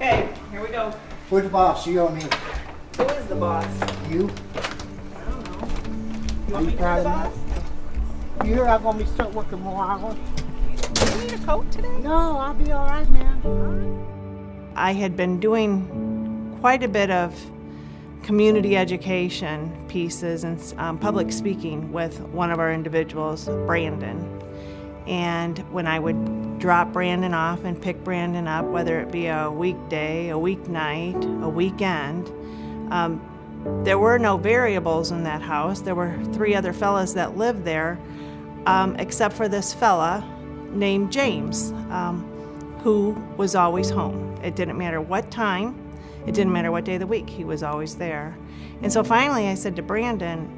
Okay, here we go. Who's the boss, you or me? Who is the boss? You? I don't know. You Are want me you to be proud the of boss? me? You hear I'm gonna be stuck working more hours? Do you need a coat today? No, I'll be all right, man. I had been doing quite a bit of community education pieces and public speaking with one of our individuals, Brandon. And when I would drop Brandon off and pick Brandon up, whether it be a weekday, a weeknight, a weekend, there were no variables in that house. There were 3 other fellas that lived there, except for this fella named James, who was always home. It didn't matter what time, it didn't matter what day of the week, he was always there. And so finally I said to Brandon,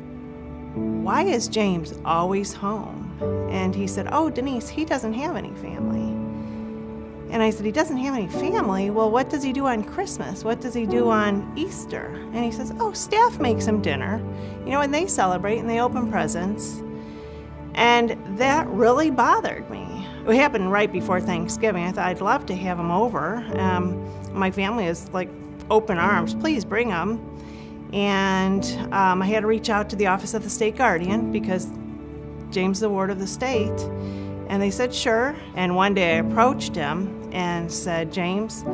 why is James always home? And he said, oh, Denise, he doesn't have any family. And I said, he doesn't have any family? Well, what does he do on Christmas? What does he do on Easter? And he says, oh, staff makes him dinner, and they celebrate and they open presents. And that really bothered me. It happened right before Thanksgiving. I thought I'd love to have him over. My family is like open arms, please bring him. And I had to reach out to the Office of the State Guardian because James is a ward of the state. And they said, sure. And one day I approached him and said, James,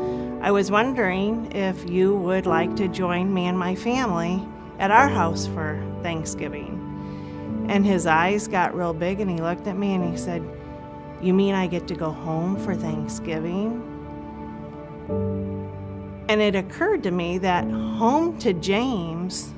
I was wondering if you would like to join me and my family at our house for Thanksgiving. And his eyes got real big and he looked at me and he said, you mean I get to go home for Thanksgiving? And it occurred to me that home to James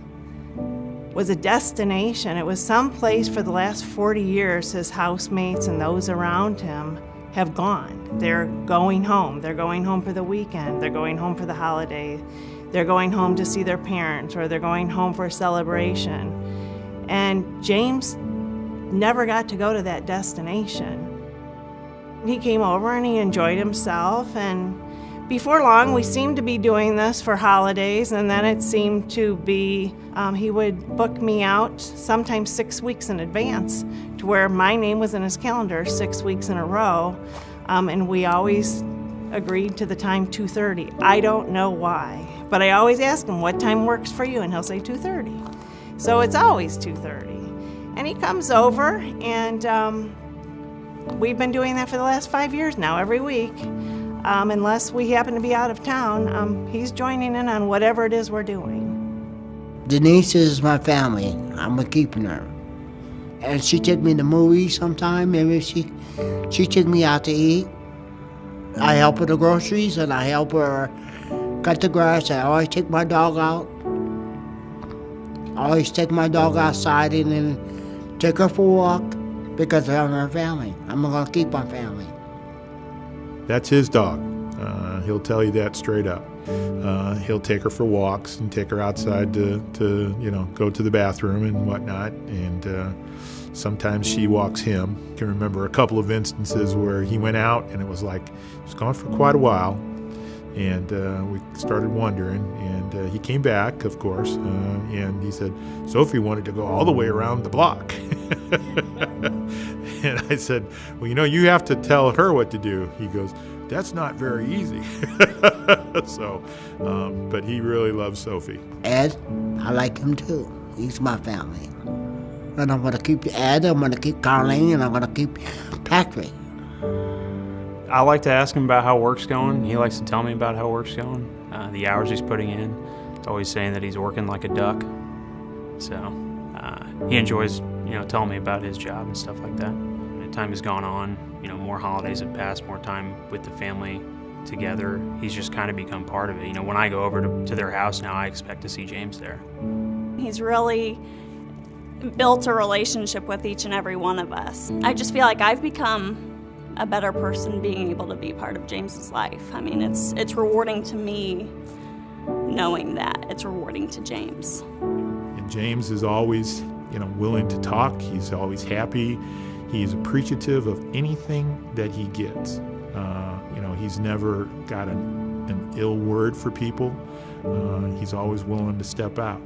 was a destination. It was some place for the last 40 years his housemates and those around him have gone. They're going home. They're going home for the weekend. They're going home for the holiday. They're going home to see their parents, or they're going home for a celebration. And James never got to go to that destination. He came over and he enjoyed himself, and before long we seemed to be doing this for holidays, and then it seemed to be he would book me out sometimes 6 weeks in advance to where my name was in his calendar 6 weeks in a row, and we always agreed to the time 2:30. I don't know why, but I always ask him, what time works for you? And he'll say 2:30. So it's always 2:30. And he comes over, and we've been doing that for the last 5 years now, every week. Unless we happen to be out of town, he's joining in on whatever it is we're doing. Denise is my family. I'm keeping her. And she took me to movies sometime. Maybe she took me out to eat. I help her the groceries and I help her cut the grass. I always take my dog out. I always take my dog outside and then take her for a walk because I'm her family. I'm going to keep my family. That's his dog. He'll tell you that straight up. He'll take her for walks and take her outside to go to the bathroom and whatnot. And sometimes she walks him. I can remember a couple of instances where he went out and it was like he was gone for quite a while. And we started wondering, and he came back, of course, and he said, Sophie wanted to go all the way around the block. And I said, well, you have to tell her what to do. He goes, that's not very easy. So, but he really loves Sophie. Ed, I like him too. He's my family. And I'm going to keep Ed, I'm going to keep Carlene, and I'm going to keep Patrick. I like to ask him about how work's going. He likes to tell me about how work's going, the hours he's putting in. He's always saying that he's working like a duck. So he enjoys, telling me about his job and stuff like that. And time has gone on, more holidays have passed, more time with the family together. He's just kind of become part of it. When I go over to their house now, I expect to see James there. He's really built a relationship with each and every one of us. I just feel like I've become a better person being able to be part of James's life. I mean, it's rewarding to me knowing that. It's rewarding to James. And James is always, willing to talk. He's always happy. He's appreciative of anything that he gets. He's never got an ill word for people. He's always willing to step out.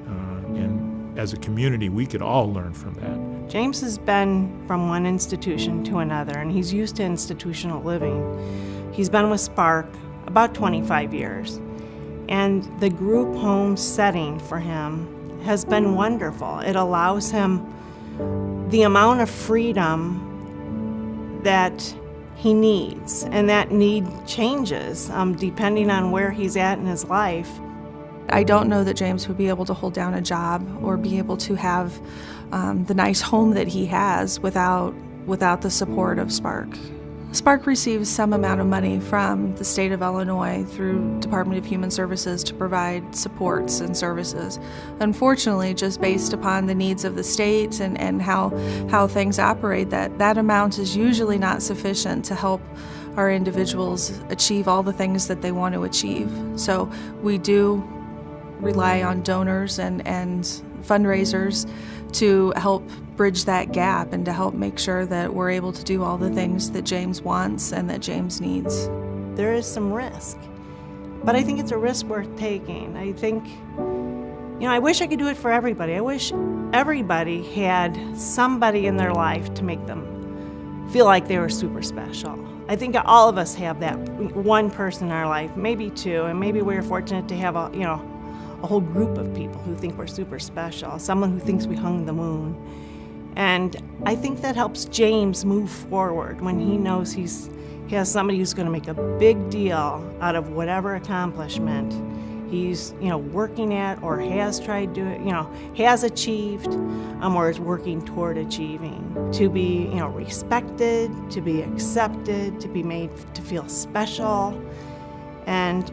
And as a community, we could all learn from that. James has been from one institution to another, and he's used to institutional living. He's been with Spark about 25 years. And the group home setting for him has been wonderful. It allows him the amount of freedom that he needs, and that need changes depending on where he's at in his life. I don't know that James would be able to hold down a job or be able to have the nice home that he has without the support of Spark. Spark receives some amount of money from the state of Illinois through Department of Human Services to provide supports and services. Unfortunately, just based upon the needs of the state and how things operate, that amount is usually not sufficient to help our individuals achieve all the things that they want to achieve. So we do rely on donors and fundraisers to help bridge that gap and to help make sure that we're able to do all the things that James wants and that James needs. There is some risk, but I think it's a risk worth taking. I think, I wish I could do it for everybody. I wish everybody had somebody in their life to make them feel like they were super special. I think all of us have that one person in our life, maybe two, and maybe we're fortunate to have a whole group of people who think we're super special, someone who thinks we hung the moon. And I think that helps James move forward when he knows he has somebody who's going to make a big deal out of whatever accomplishment he's working at or has tried to has achieved or is working toward achieving. To be respected, to be accepted, to be made to feel special. And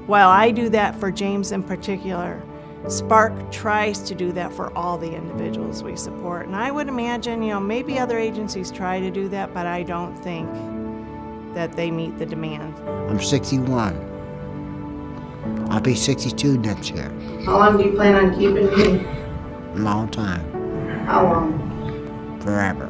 while I do that for James in particular, Spark tries to do that for all the individuals we support. And I would imagine, maybe other agencies try to do that, but I don't think that they meet the demand. I'm 61. I'll be 62 next year. How long do you plan on keeping me? A long time. How long? Forever.